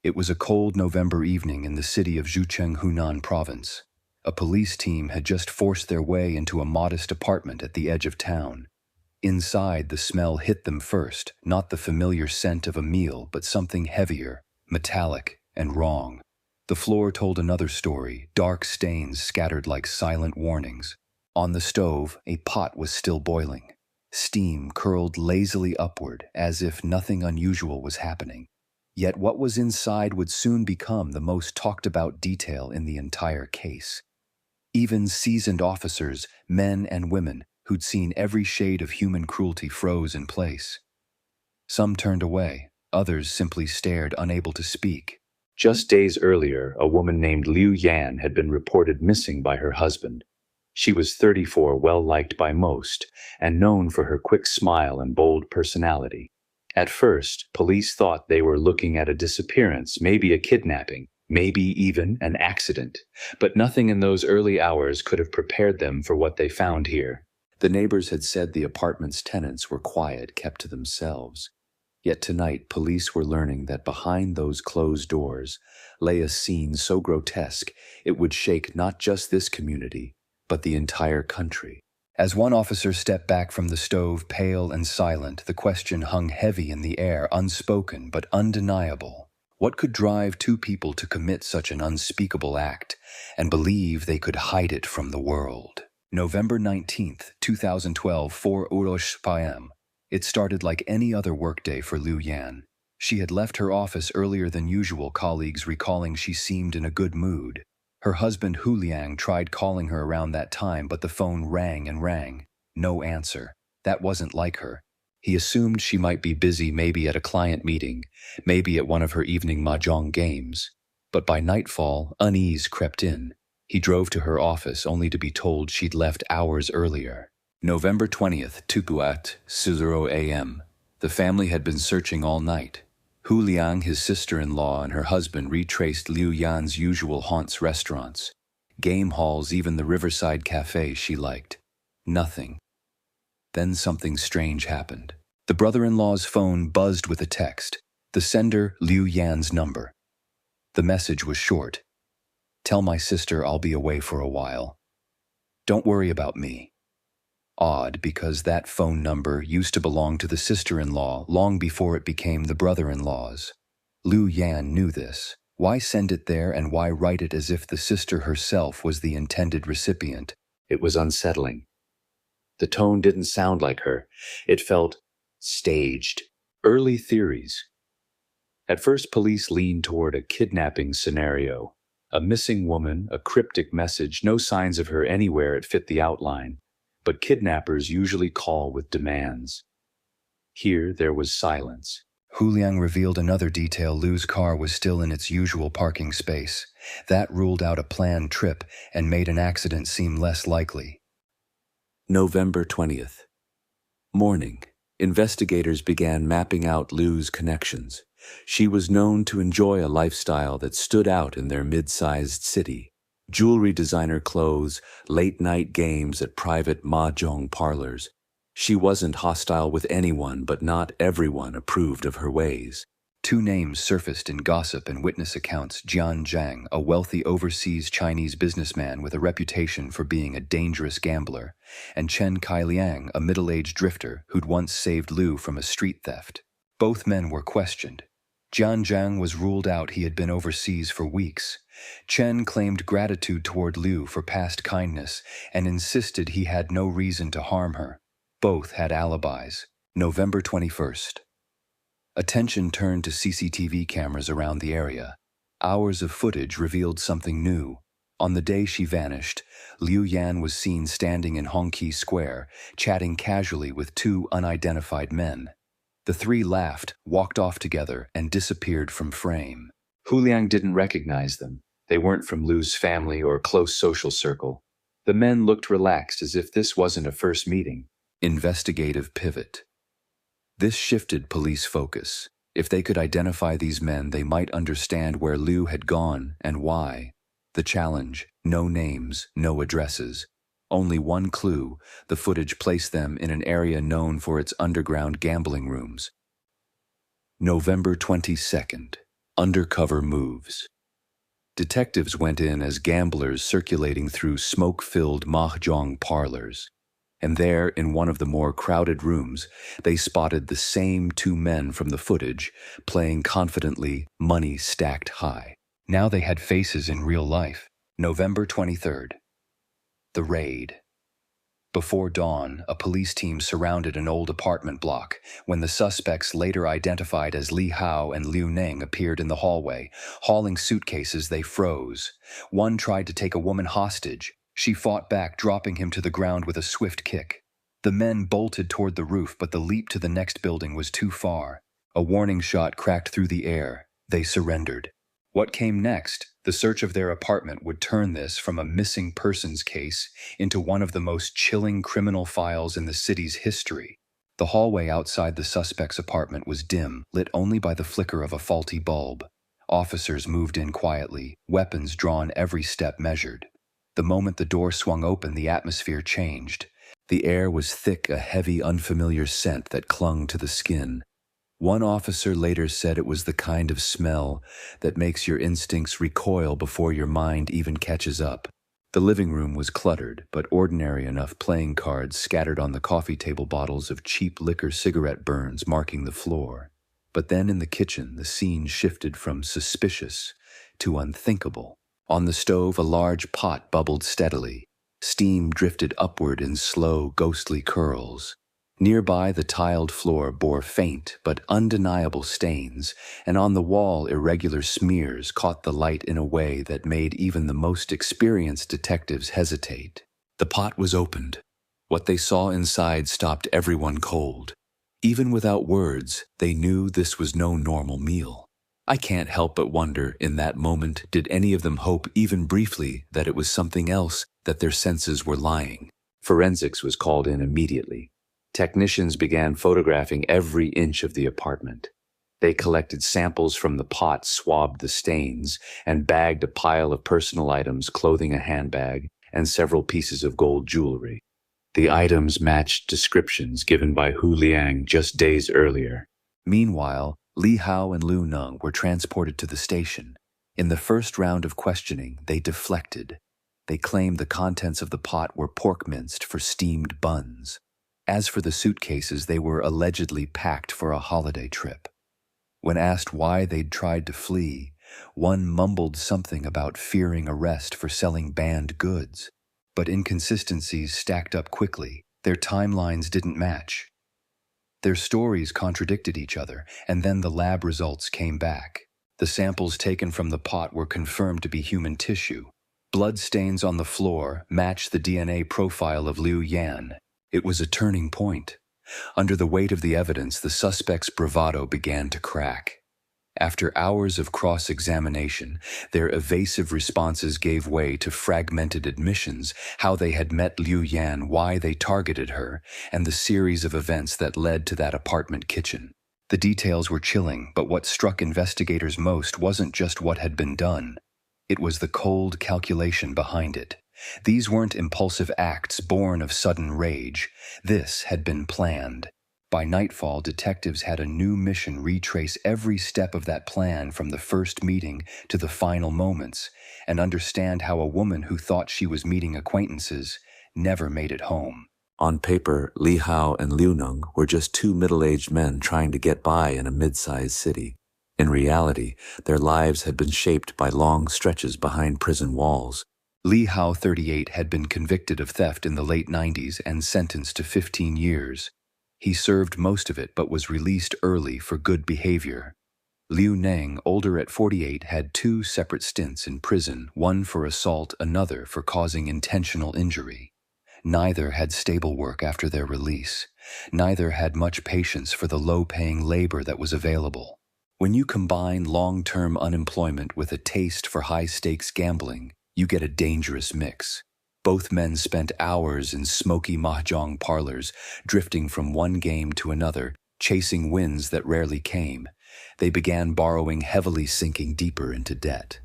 It was a cold November evening in the city of Zhucheng, Hunan Province. A police team had just forced their way into a modest apartment at the edge of town. Inside, the smell hit them first, not the familiar scent of a meal, but something heavier, metallic, and wrong. The floor told another story, dark stains scattered like silent warnings. On the stove, a pot was still boiling. Steam curled lazily upward, as if nothing unusual was happening. Yet what was inside would soon become the most talked-about detail in the entire case. Even seasoned officers, men and women, who'd seen every shade of human cruelty froze in place. Some turned away, others simply stared, unable to speak. Just days earlier, a woman named Liu Yan had been reported missing by her husband. She was 34, well-liked by most, and known for her quick smile and bold personality. At first, police thought they were looking at a disappearance, maybe a kidnapping, maybe even an accident. But nothing in those early hours could have prepared them for what they found here. The neighbors had said the apartment's tenants were quiet, kept to themselves. Yet tonight, police were learning that behind those closed doors lay a scene so grotesque it would shake not just this community, but the entire country. As one officer stepped back from the stove, pale and silent, the question hung heavy in the air, unspoken but undeniable. What could drive two people to commit such an unspeakable act and believe they could hide it from the world? November 19th, 2012, 4 p.m. It started like any other workday for Liu Yan. She had left her office earlier than usual, colleagues recalling she seemed in a good mood. Her husband Huliang tried calling her around that time, but the phone rang and rang. No answer. That wasn't like her. He assumed she might be busy, maybe at a client meeting, maybe at one of her evening mahjong games. But by nightfall, unease crept in. He drove to her office only to be told she'd left hours earlier. November 20th, 2 a.m. The family had been searching all night. Hu Liang, his sister-in-law, and her husband retraced Liu Yan's usual haunts, restaurants, game halls, even the riverside cafe she liked. Nothing. Then something strange happened. The brother-in-law's phone buzzed with a text. The sender, Liu Yan's number. The message was short. "Tell my sister I'll be away for a while. Don't worry about me." Odd, because that phone number used to belong to the sister-in-law long before it became the brother-in-law's. Liu Yan knew this. Why send it there, and why write it as if the sister herself was the intended recipient? It was unsettling. The tone didn't sound like her. It felt staged. Early theories. At first, police leaned toward a kidnapping scenario. A missing woman, a cryptic message, no signs of her anywhere. It fit the outline. But kidnappers usually call with demands. Here, there was silence. Huliang revealed another detail. Liu's car was still in its usual parking space. That ruled out a planned trip and made an accident seem less likely. November 20th. Morning. Investigators began mapping out Liu's connections. She was known to enjoy a lifestyle that stood out in their mid-sized city. Jewelry designer clothes, late-night games at private mahjong parlors. She wasn't hostile with anyone, but not everyone approved of her ways. Two names surfaced in gossip and witness accounts: Jian Zhang, a wealthy overseas Chinese businessman with a reputation for being a dangerous gambler, and Chen Kailiang, a middle-aged drifter who'd once saved Liu from a street theft. Both men were questioned. Jian Zhang was ruled out. He had been overseas for weeks. Chen claimed gratitude toward Liu for past kindness and insisted he had no reason to harm her. Both had alibis. November 21st. Attention turned to CCTV cameras around the area. Hours of footage revealed something new. On the day she vanished, Liu Yan was seen standing in Hongqi Square, chatting casually with two unidentified men. The three laughed, walked off together, and disappeared from frame. Huliang didn't recognize them. They weren't from Liu's family or close social circle. The men looked relaxed, as if this wasn't a first meeting. Investigative pivot. This shifted police focus. If they could identify these men, they might understand where Liu had gone and why. The challenge: no names, no addresses. Only one clue: the footage placed them in an area known for its underground gambling rooms. November 22nd. Undercover moves. Detectives went in as gamblers circulating through smoke-filled mahjong parlors. And there, in one of the more crowded rooms, they spotted the same two men from the footage, playing confidently, money stacked high. Now they had faces in real life. November 23rd. The raid. Before dawn, a police team surrounded an old apartment block. When the suspects, later identified as Li Hao and Liu Ning, appeared in the hallway, hauling suitcases, they froze. One tried to take a woman hostage. She fought back, dropping him to the ground with a swift kick. The men bolted toward the roof, but the leap to the next building was too far. A warning shot cracked through the air. They surrendered. What came next? The search of their apartment would turn this from a missing persons case into one of the most chilling criminal files in the city's history. The hallway outside the suspect's apartment was dim, lit only by the flicker of a faulty bulb. Officers moved in quietly, weapons drawn, every step measured. The moment the door swung open, the atmosphere changed. The air was thick, a heavy, unfamiliar scent that clung to the skin. One officer later said it was the kind of smell that makes your instincts recoil before your mind even catches up. The living room was cluttered, but ordinary enough, playing cards scattered on the coffee table, bottles of cheap liquor, cigarette burns marking the floor. But then in the kitchen, the scene shifted from suspicious to unthinkable. On the stove, a large pot bubbled steadily. Steam drifted upward in slow, ghostly curls. Nearby, the tiled floor bore faint but undeniable stains, and on the wall, irregular smears caught the light in a way that made even the most experienced detectives hesitate. The pot was opened. What they saw inside stopped everyone cold. Even without words, they knew this was no normal meal. I can't help but wonder, in that moment, did any of them hope even briefly that it was something else, that their senses were lying? Forensics was called in immediately. Technicians began photographing every inch of the apartment. They collected samples from the pot, swabbed the stains, and bagged a pile of personal items, clothing, a handbag, and several pieces of gold jewelry. The items matched descriptions given by Hu Liang just days earlier. Meanwhile, Li Hao and Liu Ning were transported to the station. In the first round of questioning, they deflected. They claimed the contents of the pot were pork minced for steamed buns. As for the suitcases, they were allegedly packed for a holiday trip. When asked why they'd tried to flee, one mumbled something about fearing arrest for selling banned goods. But inconsistencies stacked up quickly. Their timelines didn't match. Their stories contradicted each other, and then the lab results came back. The samples taken from the pot were confirmed to be human tissue. Blood stains on the floor matched the DNA profile of Liu Yan. It was a turning point. Under the weight of the evidence, the suspect's bravado began to crack. After hours of cross-examination, their evasive responses gave way to fragmented admissions: how they had met Liu Yan, why they targeted her, and the series of events that led to that apartment kitchen. The details were chilling, but what struck investigators most wasn't just what had been done. It was the cold calculation behind it. These weren't impulsive acts born of sudden rage. This had been planned. By nightfall, detectives had a new mission: retrace every step of that plan from the first meeting to the final moments, and understand how a woman who thought she was meeting acquaintances never made it home. On paper, Li Hao and Liu Ning were just two middle-aged men trying to get by in a mid-sized city. In reality, their lives had been shaped by long stretches behind prison walls. Li Hao, 38, had been convicted of theft in the late 90s and sentenced to 15 years. He served most of it but was released early for good behavior. Liu Ning, older at 48, had two separate stints in prison, one for assault, another for causing intentional injury. Neither had stable work after their release. Neither had much patience for the low-paying labor that was available. When you combine long-term unemployment with a taste for high-stakes gambling, you get a dangerous mix. Both men spent hours in smoky mahjong parlors, drifting from one game to another, chasing wins that rarely came. They began borrowing heavily, sinking deeper into debt.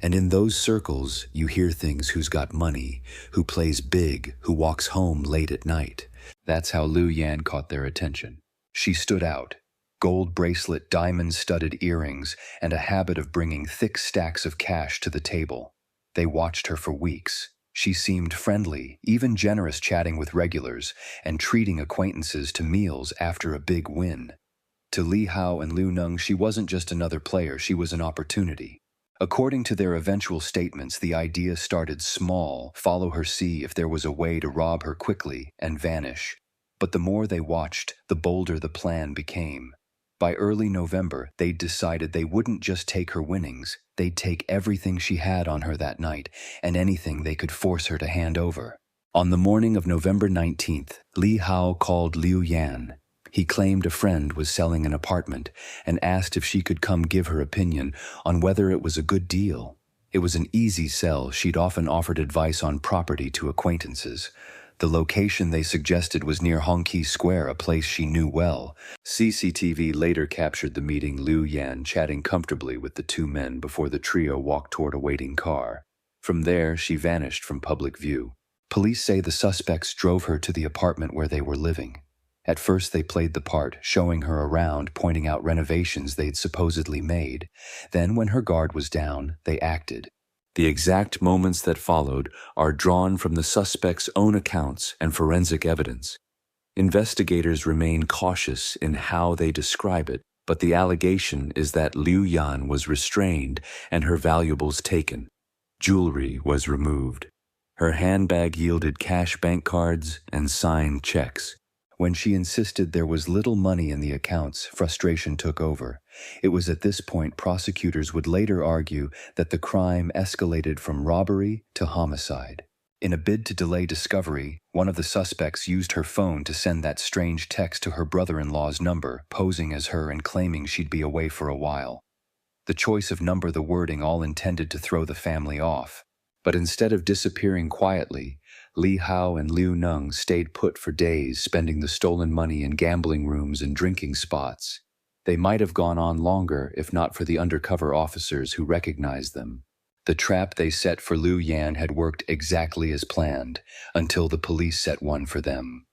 And in those circles, you hear things: who's got money, who plays big, who walks home late at night. That's how Liu Yan caught their attention. She stood out. gold bracelet, diamond-studded earrings, and a habit of bringing thick stacks of cash to the table. They watched her for weeks. She seemed friendly, even generous, chatting with regulars and treating acquaintances to meals after a big win. To Li Hao and Liu Neng, she wasn't just another player, she was an opportunity. According to their eventual statements, the idea started small: follow her, see if there was a way to rob her quickly and vanish. But the more they watched, the bolder the plan became. By early November, they'd decided they wouldn't just take her winnings, they'd take everything she had on her that night and anything they could force her to hand over. On the morning of November 19th, Li Hao called Liu Yan. He claimed a friend was selling an apartment and asked if she could come give her opinion on whether it was a good deal. It was an easy sell. She'd often offered advice on property to acquaintances. The location they suggested was near Hongqi Square, a place she knew well. CCTV later captured the meeting, Liu Yan chatting comfortably with the two men before the trio walked toward a waiting car. From there, she vanished from public view. Police say the suspects drove her to the apartment where they were living. At first, they played the part, showing her around, pointing out renovations they'd supposedly made. Then, when her guard was down, they acted. The exact moments that followed are drawn from the suspects' own accounts and forensic evidence. Investigators remain cautious in how they describe it, but the allegation is that Liu Yan was restrained and her valuables taken. Jewelry was removed. Her handbag yielded cash, bank cards, and signed checks. When she insisted there was little money in the accounts, frustration took over. It was at this point prosecutors would later argue that the crime escalated from robbery to homicide. In a bid to delay discovery, one of the suspects used her phone to send that strange text to her brother-in-law's number, posing as her and claiming she'd be away for a while. The choice of number, the wording, all intended to throw the family off. But instead of disappearing quietly, Li Hao and Liu Neng stayed put for days, spending the stolen money in gambling rooms and drinking spots. They might have gone on longer if not for the undercover officers who recognized them. The trap they set for Liu Yan had worked exactly as planned, until the police set one for them.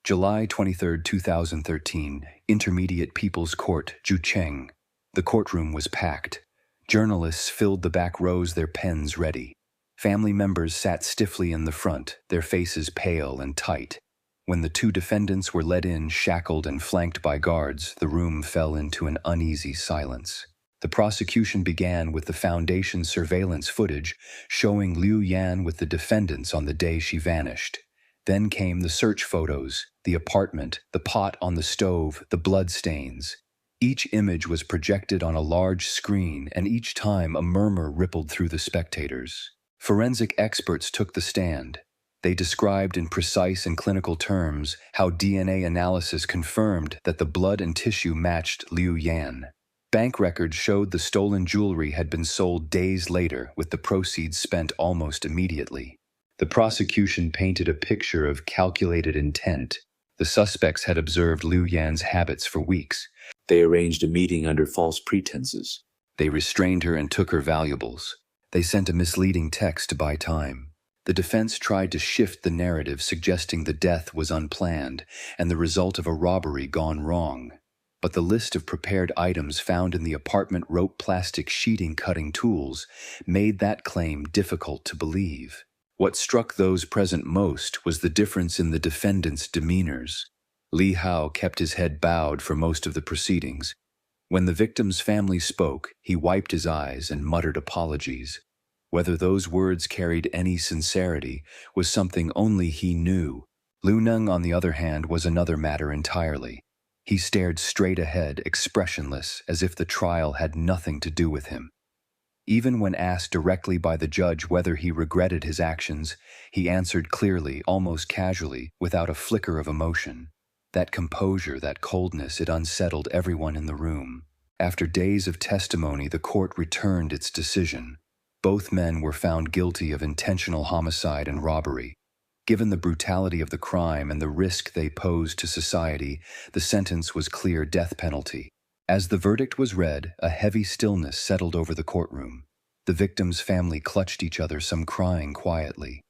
July 23, 2013, Intermediate People's Court, Zhucheng. The courtroom was packed. Journalists filled the back rows, their pens ready. Family members sat stiffly in the front, their faces pale and tight. When the two defendants were led in, shackled and flanked by guards, the room fell into an uneasy silence. The prosecution began with the Foundation's surveillance footage showing Liu Yan with the defendants on the day she vanished. Then came the search photos, the apartment, the pot on the stove, the bloodstains. Each image was projected on a large screen, and each time a murmur rippled through the spectators. Forensic experts took the stand. They described in precise and clinical terms how DNA analysis confirmed that the blood and tissue matched Liu Yan. Bank records showed the stolen jewelry had been sold days later, with the proceeds spent almost immediately. The prosecution painted a picture of calculated intent. The suspects had observed Liu Yan's habits for weeks. They arranged a meeting under false pretenses. They restrained her and took her valuables. They sent a misleading text to buy time. The defense tried to shift the narrative, suggesting the death was unplanned and the result of a robbery gone wrong. But the list of prepared items found in the apartment, rope, plastic sheeting, cutting tools, made that claim difficult to believe. What struck those present most was the difference in the defendants' demeanors. Li Hao kept his head bowed for most of the proceedings. When the victim's family spoke, he wiped his eyes and muttered apologies. Whether those words carried any sincerity was something only he knew. Liu Neng, on the other hand, was another matter entirely. He stared straight ahead, expressionless, as if the trial had nothing to do with him. Even when asked directly by the judge whether he regretted his actions, he answered clearly, almost casually, without a flicker of emotion. That composure, that coldness, it unsettled everyone in the room. After days of testimony, the court returned its decision. Both men were found guilty of intentional homicide and robbery. Given the brutality of the crime and the risk they posed to society, the sentence was clear: death penalty. As the verdict was read, a heavy stillness settled over the courtroom. The victims' family clutched each other, some crying quietly.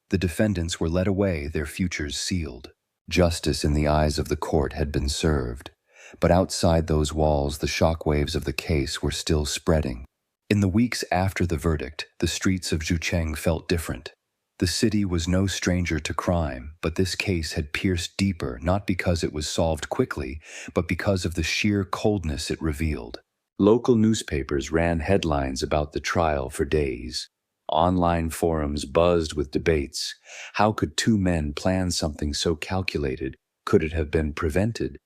The defendants were led away, their futures sealed. Justice in the eyes of the court had been served. but outside those walls, the shockwaves of the case were still spreading. In the weeks after the verdict, the streets of Zhucheng felt different. The city was no stranger to crime, but this case had pierced deeper not because it was solved quickly, but because of the sheer coldness it revealed. Local newspapers ran headlines about the trial for days. Online forums buzzed with debates. How could two men plan something so calculated? Could it have been prevented?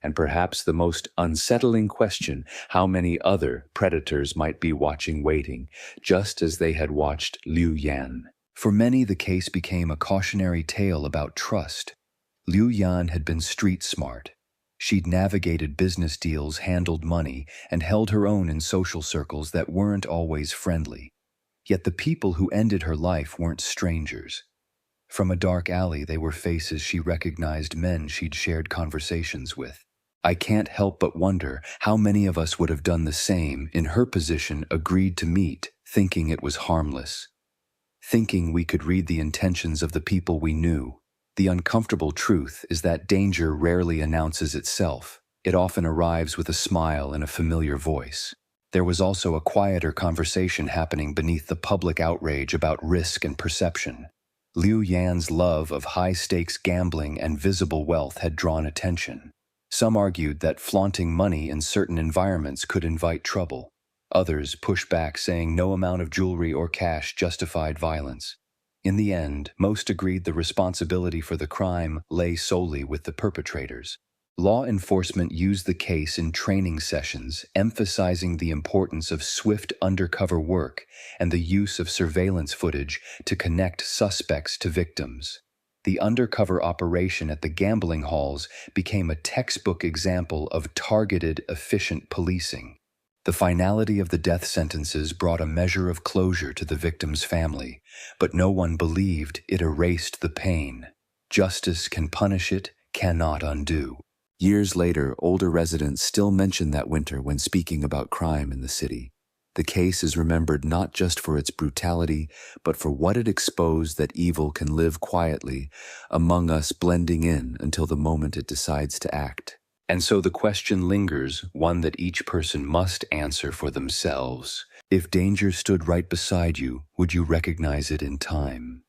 And perhaps the most unsettling question, how many other predators might be watching, waiting, just as they had watched Liu Yan. For many, the case became a cautionary tale about trust. Liu Yan had been street smart. She'd navigated business deals, handled money, and held her own in social circles that weren't always friendly. Yet the people who ended her life weren't strangers. From a dark alley, they were faces she recognized, men she'd shared conversations with. I can't help but wonder how many of us would have done the same, in her position, agreed to meet, thinking it was harmless. Thinking we could read the intentions of the people we knew. The uncomfortable truth is that danger rarely announces itself. It often arrives with a smile and a familiar voice. There was also a quieter conversation happening beneath the public outrage about risk and perception. Liu Yan's love of high-stakes gambling and visible wealth had drawn attention. Some argued that flaunting money in certain environments could invite trouble. Others pushed back, saying no amount of jewelry or cash justified violence. In the end, most agreed the responsibility for the crime lay solely with the perpetrators. Law enforcement used the case in training sessions, emphasizing the importance of swift undercover work and the use of surveillance footage to connect suspects to victims. The undercover operation at the gambling halls became a textbook example of targeted, efficient policing. The finality of the death sentences brought a measure of closure to the victim's family, but no one believed it erased the pain. Justice can punish it, cannot undo. Years later, older residents still mention that winter when speaking about crime in the city. The case is remembered not just for its brutality, but for what it exposed, that evil can live quietly among us, blending in until the moment it decides to act. And so the question lingers, one that each person must answer for themselves. If danger stood right beside you, would you recognize it in time?